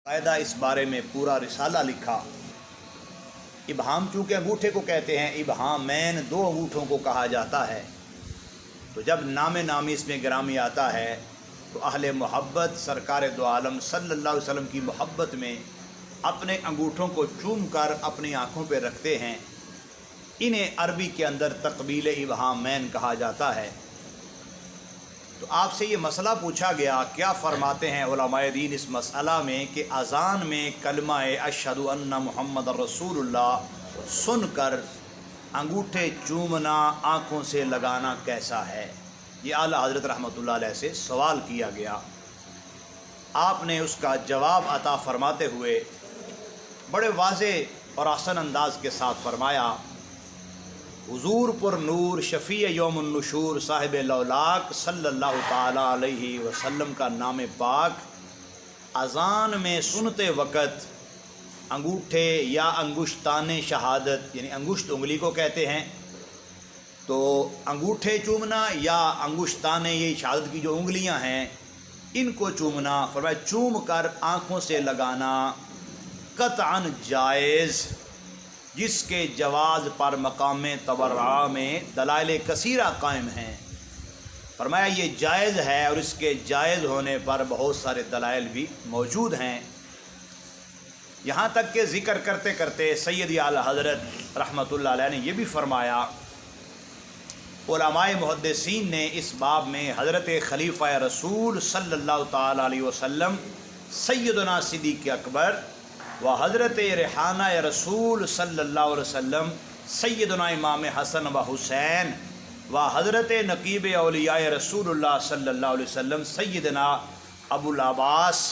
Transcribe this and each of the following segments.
قاعدہ اس بارے میں پورا رسالہ لکھا۔ ابہام چونکہ انگوٹھے کو کہتے ہیں، ابہامین دو انگوٹھوں کو کہا جاتا ہے، تو جب نام نامی اس میں گرامی آتا ہے تو اہل محبت سرکار دو عالم صلی اللہ علیہ وسلم کی محبت میں اپنے انگوٹھوں کو چوم کر اپنی آنکھوں پہ رکھتے ہیں۔ انہیں عربی کے اندر تقبیل ابہامین کہا جاتا ہے۔ تو آپ سے یہ مسئلہ پوچھا گیا، کیا فرماتے ہیں علماء دین اس مسئلہ میں کہ اذان میں کلمہ اشہد ان محمد رسول اللہ سن کر انگوٹھے چومنا، آنکھوں سے لگانا کیسا ہے؟ یہ اعلیٰ حضرت رحمۃ اللہ علیہ سے سوال کیا گیا۔ آپ نے اس کا جواب عطا فرماتے ہوئے بڑے واضح اور آسان انداز کے ساتھ فرمایا، حضور پر نور شفیع یوم النشور صاحب لولاک صلی اللہ تعالیٰ علیہ وسلم کا نام پاک اذان میں سنتے وقت انگوٹھے یا انگشتان شہادت، یعنی انگشت انگلی کو کہتے ہیں، تو انگوٹھے چومنا یا انگشتان یہ شہادت کی جو انگلیاں ہیں ان کو چومنا، فرمایا چوم کر آنکھوں سے لگانا قطعاً جائز، جس کے جواز پر مقام تبرع میں دلائل کثیرہ قائم ہیں۔ فرمایا یہ جائز ہے اور اس کے جائز ہونے پر بہت سارے دلائل بھی موجود ہیں۔ یہاں تک کہ ذکر کرتے کرتے سیدی اعلیٰ حضرت رحمۃ اللہ علیہ نے یہ بھی فرمایا، علماء محدثین نے اس باب میں حضرت خلیفہ رسول صلی اللہ تعالیٰ علیہ وسلم سیدنا صدیق اکبر و حضرت ریحانہ رسول صلی اللہ علیہ وسلم سیدنا امام حسن و حسین و حضرت نقیب اولیاء رسول اللہ صلی اللہ علیہ وسلم سیدنا ابو العباس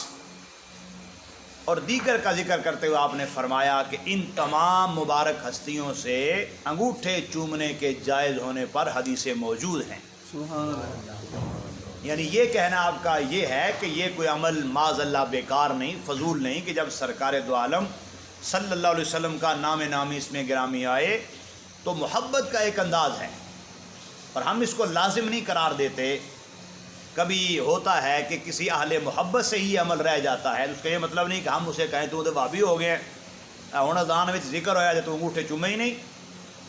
اور دیگر کا ذکر کرتے ہوئے آپ نے فرمایا کہ ان تمام مبارک ہستیوں سے انگوٹھے چومنے کے جائز ہونے پر حدیثیں موجود ہیں۔ سبحان اللہ۔ یعنی یہ کہنا آپ کا یہ ہے کہ یہ کوئی عمل معاذ اللہ بیکار نہیں، فضول نہیں، کہ جب سرکار دو عالم صلی اللہ علیہ وسلم کا نام نامی اس میں گرامی آئے تو محبت کا ایک انداز ہے اور ہم اس کو لازم نہیں قرار دیتے۔ کبھی ہوتا ہے کہ کسی اہل محبت سے ہی عمل رہ جاتا ہے، اس کا یہ مطلب نہیں کہ ہم اسے کہیں تو وہابی ہو گئے ہوں اذان میں ذکر ہوا تو انگوٹھے چومے ہی نہیں۔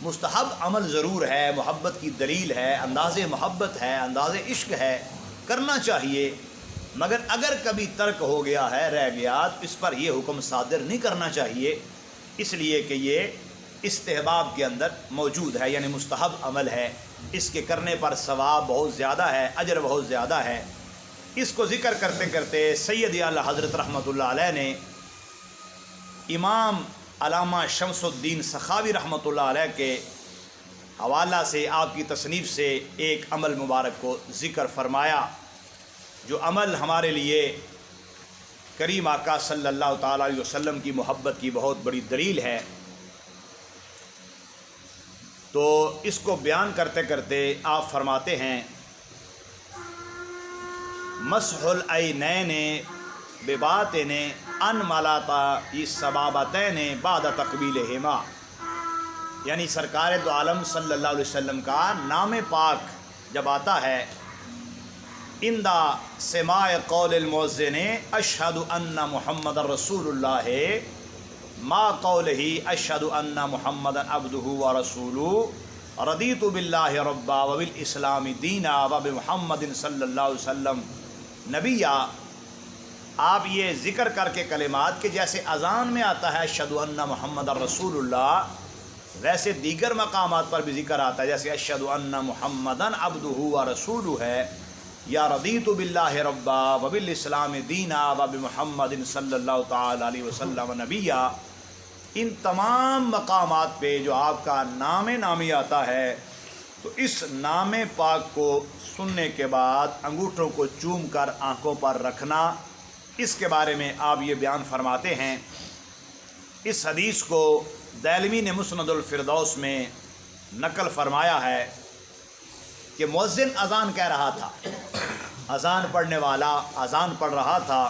مستحب عمل ضرور ہے، محبت کی دلیل ہے، انداز محبت ہے، انداز عشق ہے، کرنا چاہیے، مگر اگر کبھی ترک ہو گیا ہے، رہ گیا، تو اس پر یہ حکم صادر نہیں کرنا چاہیے، اس لیے کہ یہ استحباب کے اندر موجود ہے، یعنی مستحب عمل ہے، اس کے کرنے پر ثواب بہت زیادہ ہے، اجر بہت زیادہ ہے۔ اس کو ذکر کرتے کرتے سید اعلیٰ حضرت رحمۃ اللہ علیہ نے امام علامہ شمس الدین سخاوی رحمۃ اللہ علیہ کے حوالہ سے آپ کی تصنیف سے ایک عمل مبارک کو ذکر فرمایا، جو عمل ہمارے لیے کریم آقا صلی اللہ تعالیٰ علیہ وسلم کی محبت کی بہت بڑی دلیل ہے۔ تو اس کو بیان کرتے کرتے آپ فرماتے ہیں، مسح العینین بباطن ان ملاتا السبابتین بعد تقبیلہما، یعنی سرکار دو عالم صلی اللہ علیہ وسلم کا نام پاک جب آتا ہے اندہ سماع قول المؤذن اشہد ان محمد رسول اللہ ما قولہ اشہد ان محمد عبدہ ورسولہ رضیت باللہ ربا وبالاسلام دینا وبمحمد صلی اللہ علیہ وسلم نبیہ، آپ یہ ذکر کر کے کلمات کہ جیسے اذان میں آتا ہے اشہد ان محمد رسول اللہ، ویسے دیگر مقامات پر بھی ذکر آتا ہے، جیسے اشہد ان محمدن عبدہ ورسولہ ہے، یا رضیت باللہ ربا وبالاسلام دینا وبمحمد صلی اللہ تعالی علیہ وسلم نبیہ۔ ان تمام مقامات پہ جو آپ کا نام نامی آتا ہے تو اس نام پاک کو سننے کے بعد انگوٹھوں کو چوم کر آنکھوں پر رکھنا، اس کے بارے میں آپ یہ بیان فرماتے ہیں۔ اس حدیث کو دیلمی نے مسند الفردوس میں نقل فرمایا ہے کہ مؤذن اذان کہہ رہا تھا، اذان پڑھنے والا اذان پڑھ رہا تھا،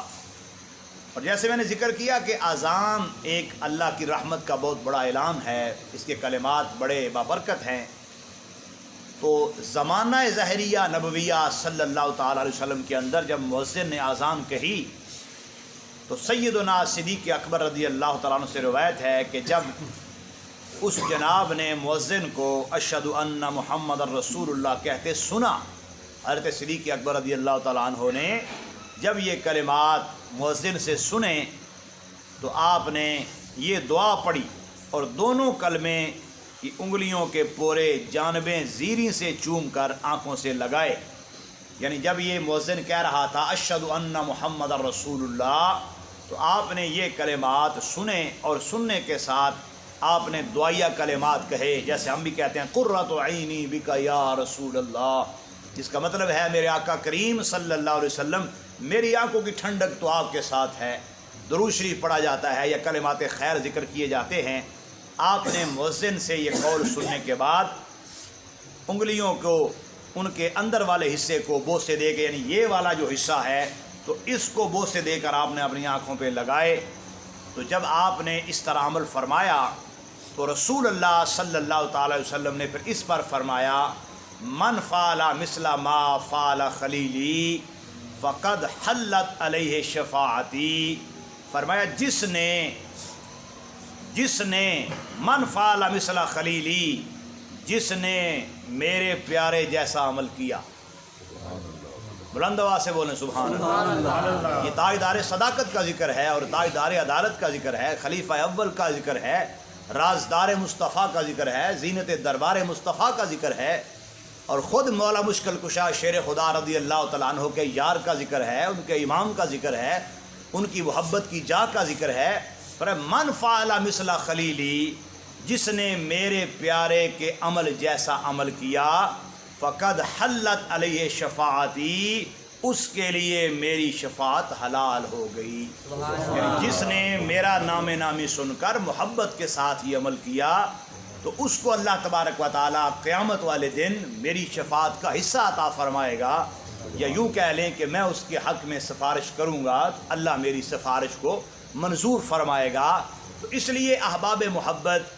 اور جیسے میں نے ذکر کیا کہ اذان ایک اللہ کی رحمت کا بہت بڑا اعلان ہے، اس کے کلمات بڑے بابرکت ہیں، تو زمانہ ظاہریہ نبویہ صلی اللہ تعالیٰ علیہ وسلم کے اندر جب مؤذن نے اذان کہی تو سیدنا صدیق اکبر رضی اللہ تعالیٰ عنہ سے روایت ہے کہ جب اس جناب نے مؤذن کو اشہد ان محمد الرسول اللہ کہتے سنا، حضرت صدیق اکبر رضی اللہ تعالیٰ عنہ نے جب یہ کلمات مؤذن سے سنے تو آپ نے یہ دعا پڑھی اور دونوں کلمے کی انگلیوں کے پورے جانبیں زیریں سے چوم کر آنکھوں سے لگائے. یعنی جب یہ مؤذن کہہ رہا تھا اشہد ان محمد الرسول اللہ تو آپ نے یہ کلمات سنے اور سننے کے ساتھ آپ نے دعائیہ کلمات کہے، جیسے ہم بھی کہتے ہیں قرۃ عینی بک یا رسول اللہ، جس کا مطلب ہے میرے آقا کریم صلی اللہ علیہ وسلم میری آنکھوں کی ٹھنڈک تو آپ کے ساتھ ہے. درود شریف پڑھا جاتا ہے یا کلمات خیر ذکر کیے جاتے ہیں. آپ نے مؤذن سے یہ قول سننے کے بعد انگلیوں کو ان کے اندر والے حصے کو بوسے دے کے، یعنی یہ والا جو حصہ ہے تو اس کو بوسے دے کر آپ نے اپنی آنکھوں پہ لگائے. تو جب آپ نے اس طرح عمل فرمایا تو رسول اللہ صلی اللہ تعالی وسلم نے پھر اس پر فرمایا من فعل مثل ما فعل خلیلی فقد حلت علیہ شفاعتی. فرمایا جس نے من فعل مثل خلیلی، جس نے میرے پیارے جیسا عمل کیا. بلند آواز سے بولیں سبحان اللہ. یہ تاجدار صداقت کا ذکر ہے اور تاجدار عدالت کا ذکر ہے، خلیفہ اول کا ذکر ہے، رازدار مصطفیٰ کا ذکر ہے، زینت دربار مصطفیٰ کا ذکر ہے، اور خود مولا مشکل کشا شیر خدا رضی اللہ تعالیٰ عنہ کے یار کا ذکر ہے، ان کے امام کا ذکر ہے، ان کی محبت کی جا کا ذکر ہے. پر من فعل مثل خلیلی، جس نے میرے پیارے کے عمل جیسا عمل کیا، فقد حلت علیہ شفاعتی، اس کے لیے میری شفاعت حلال ہو گئی. یعنی جس نے میرا نام نامی سن کر محبت کے ساتھ یہ عمل کیا تو اس کو اللہ تبارک و تعالیٰ قیامت والے دن میری شفاعت کا حصہ عطا فرمائے گا، یا یوں کہہ لیں کہ میں اس کے حق میں سفارش کروں گا تو اللہ میری سفارش کو منظور فرمائے گا. تو اس لیے احباب محبت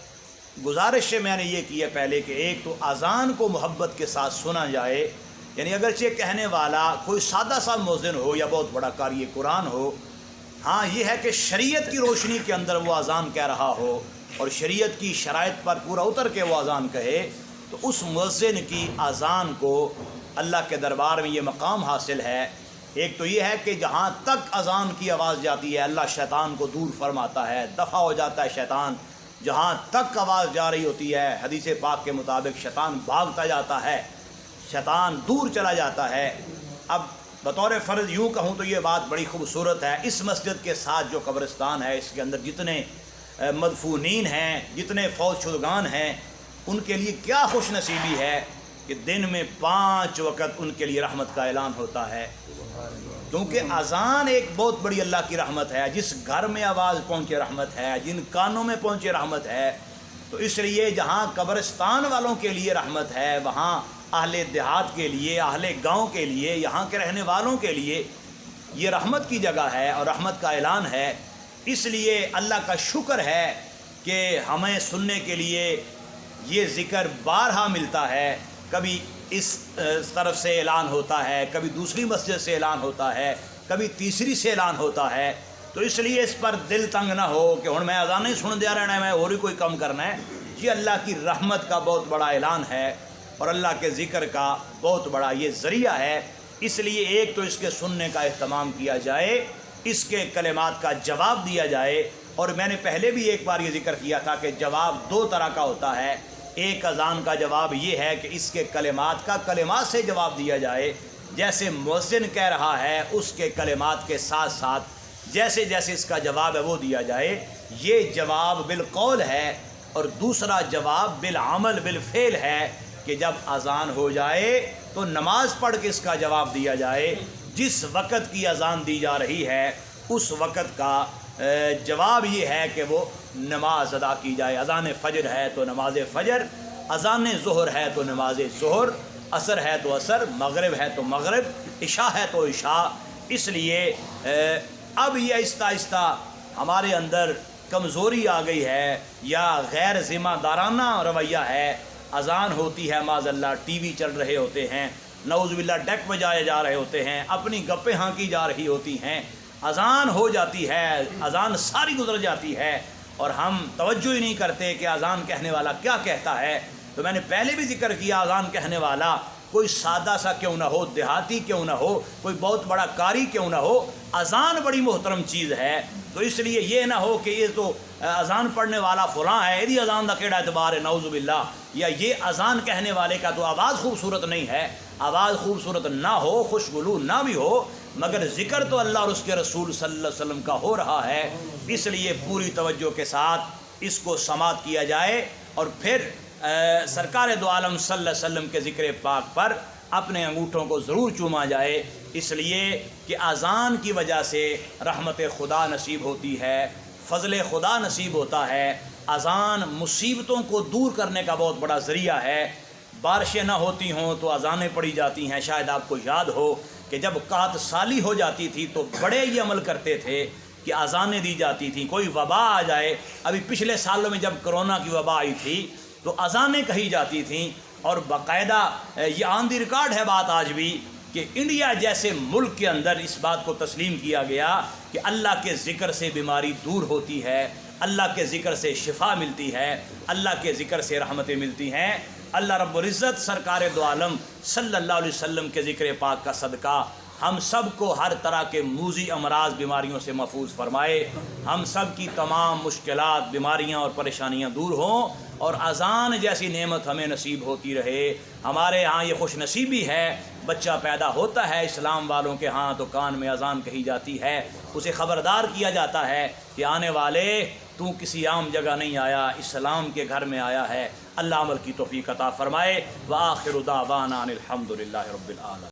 گزارش میں نے یہ کی ہے پہلے کہ ایک تو اذان کو محبت کے ساتھ سنا جائے، یعنی اگرچہ کہنے والا کوئی سادہ سا مؤذن ہو یا بہت بڑا قاری قرآن ہو، ہاں یہ ہے کہ شریعت کی روشنی کے اندر وہ اذان کہہ رہا ہو اور شریعت کی شرائط پر پورا اتر کے وہ اذان کہے، تو اس مؤذن کی اذان کو اللہ کے دربار میں یہ مقام حاصل ہے. ایک تو یہ ہے کہ جہاں تک اذان کی آواز جاتی ہے اللہ شیطان کو دور فرماتا ہے، دفع ہو جاتا ہے شیطان. جہاں تک آواز جا رہی ہوتی ہے حدیث پاک کے مطابق شیطان بھاگتا جاتا ہے، شیطان دور چلا جاتا ہے. اب بطور فرض یوں کہوں تو یہ بات بڑی خوبصورت ہے، اس مسجد کے ساتھ جو قبرستان ہے اس کے اندر جتنے مدفونین ہیں، جتنے فوت شدگان ہیں، ان کے لیے کیا خوش نصیبی ہے کہ دن میں 5 وقت ان کے لیے رحمت کا اعلان ہوتا ہے. کیونکہ اذان ایک بہت بڑی اللہ کی رحمت ہے. جس گھر میں آواز پہنچے رحمت ہے، جن کانوں میں پہنچے رحمت ہے. تو اس لیے جہاں قبرستان والوں کے لیے رحمت ہے، وہاں اہل دیہات کے لیے، اہل گاؤں کے لیے، یہاں کے رہنے والوں کے لیے یہ رحمت کی جگہ ہے اور رحمت کا اعلان ہے. اس لیے اللہ کا شکر ہے کہ ہمیں سننے کے لیے یہ ذکر بارہا ملتا ہے. کبھی اس طرف سے اعلان ہوتا ہے، کبھی دوسری مسجد سے اعلان ہوتا ہے، کبھی تیسری سے اعلان ہوتا ہے. تو اس لیے اس پر دل تنگ نہ ہو کہ ہن میں اذان نہیں سن دیا رہنا ہے، میں اور ہی کوئی کم کرنا ہے. یہ اللہ کی رحمت کا بہت بڑا اعلان ہے اور اللہ کے ذکر کا بہت بڑا یہ ذریعہ ہے. اس لیے ایک تو اس کے سننے کا اہتمام کیا جائے، اس کے کلمات کا جواب دیا جائے. اور میں نے پہلے بھی ایک بار یہ ذکر کیا تھا کہ جواب 2 طرح کا ہوتا ہے. ایک اذان کا جواب یہ ہے کہ اس کے کلمات کا کلمات سے جواب دیا جائے، جیسے مؤذن کہہ رہا ہے اس کے کلمات کے ساتھ ساتھ جیسے جیسے اس کا جواب ہے وہ دیا جائے. یہ جواب بالقول ہے. اور دوسرا جواب بالعمل بالفعل ہے کہ جب اذان ہو جائے تو نماز پڑھ کے اس کا جواب دیا جائے. جس وقت کی اذان دی جا رہی ہے اس وقت کا جواب یہ ہے کہ وہ نماز ادا کی جائے. اذان فجر ہے تو نماز فجر، اذان ظہر ہے تو نماز ظہر، عصر ہے تو عصر، مغرب ہے تو مغرب، عشاء ہے تو عشاء. اس لیے اب یہ آہستہ آہستہ ہمارے اندر کمزوری آ گئی ہے یا غیر ذمہ دارانہ رویہ ہے. اذان ہوتی ہے معاذ اللہ، ٹی وی چل رہے ہوتے ہیں، نعوذ باللہ ڈیک بجائے جا رہے ہوتے ہیں، اپنی گپیں ہانکی جا رہی ہوتی ہیں. اذان ہو جاتی ہے، اذان ساری گزر جاتی ہے اور ہم توجہ ہی نہیں کرتے کہ اذان کہنے والا کیا کہتا ہے۔ تو میں نے پہلے بھی ذکر کیا، اذان کہنے والا کوئی سادہ سا کیوں نہ ہو، دیہاتی کیوں نہ ہو، کوئی بہت بڑا قاری کیوں نہ ہو، اذان بڑی محترم چیز ہے۔ تو اس لیے یہ نہ ہو کہ یہ تو اذان پڑھنے والا فلاں ہے، یہ اذان دا کیڑا اعتبار ہے، نعوذ باللہ، یا یہ اذان کہنے والے کا تو آواز خوبصورت نہیں ہے۔ آواز خوبصورت نہ ہو، خوشگلو نہ بھی ہو، مگر ذکر تو اللہ اور اس کے رسول صلی اللہ علیہ وسلم کا ہو رہا ہے، اس لیے پوری توجہ کے ساتھ اس کو سماعت کیا جائے اور پھر سرکار دو عالم صلی اللہ علیہ وسلم کے ذکر پاک پر اپنے انگوٹھوں کو ضرور چوما جائے، اس لیے کہ اذان کی وجہ سے رحمت خدا نصیب ہوتی ہے، فضل خدا نصیب ہوتا ہے۔ اذان مصیبتوں کو دور کرنے کا بہت بڑا ذریعہ ہے۔ بارشیں نہ ہوتی ہوں تو اذانیں پڑھی جاتی ہیں۔ شاید آپ کو یاد ہو کہ جب قحط سالی ہو جاتی تھی تو بڑے یہ عمل کرتے تھے کہ اذانیں دی جاتی تھیں۔ کوئی وبا آ جائے، ابھی پچھلے سالوں میں جب کرونا کی وبا آئی تھی تو اذانیں کہی جاتی تھیں، اور باقاعدہ یہ آن دی ریکارڈ ہے بات آج بھی کہ انڈیا جیسے ملک کے اندر اس بات کو تسلیم کیا گیا کہ اللہ کے ذکر سے بیماری دور ہوتی ہے، اللہ کے ذکر سے شفا ملتی ہے، اللہ کے ذکر سے رحمتیں ملتی ہیں۔ اللہ رب العزت سرکار دو عالم صلی اللہ علیہ وسلم کے ذکر پاک کا صدقہ ہم سب کو ہر طرح کے موذی امراض بیماریوں سے محفوظ فرمائے، ہم سب کی تمام مشکلات، بیماریاں اور پریشانیاں دور ہوں، اور اذان جیسی نعمت ہمیں نصیب ہوتی رہے۔ ہمارے ہاں یہ خوش نصیبی ہے، بچہ پیدا ہوتا ہے اسلام والوں کے ہاں تو کان میں اذان کہی جاتی ہے، اسے خبردار کیا جاتا ہے کہ آنے والے تو کسی عام جگہ نہیں آیا، اسلام کے گھر میں آیا ہے۔ اللہ عمل کی توفیق عطا فرمائے۔ وآخر دعوانا ان الحمد للہ رب العالمین۔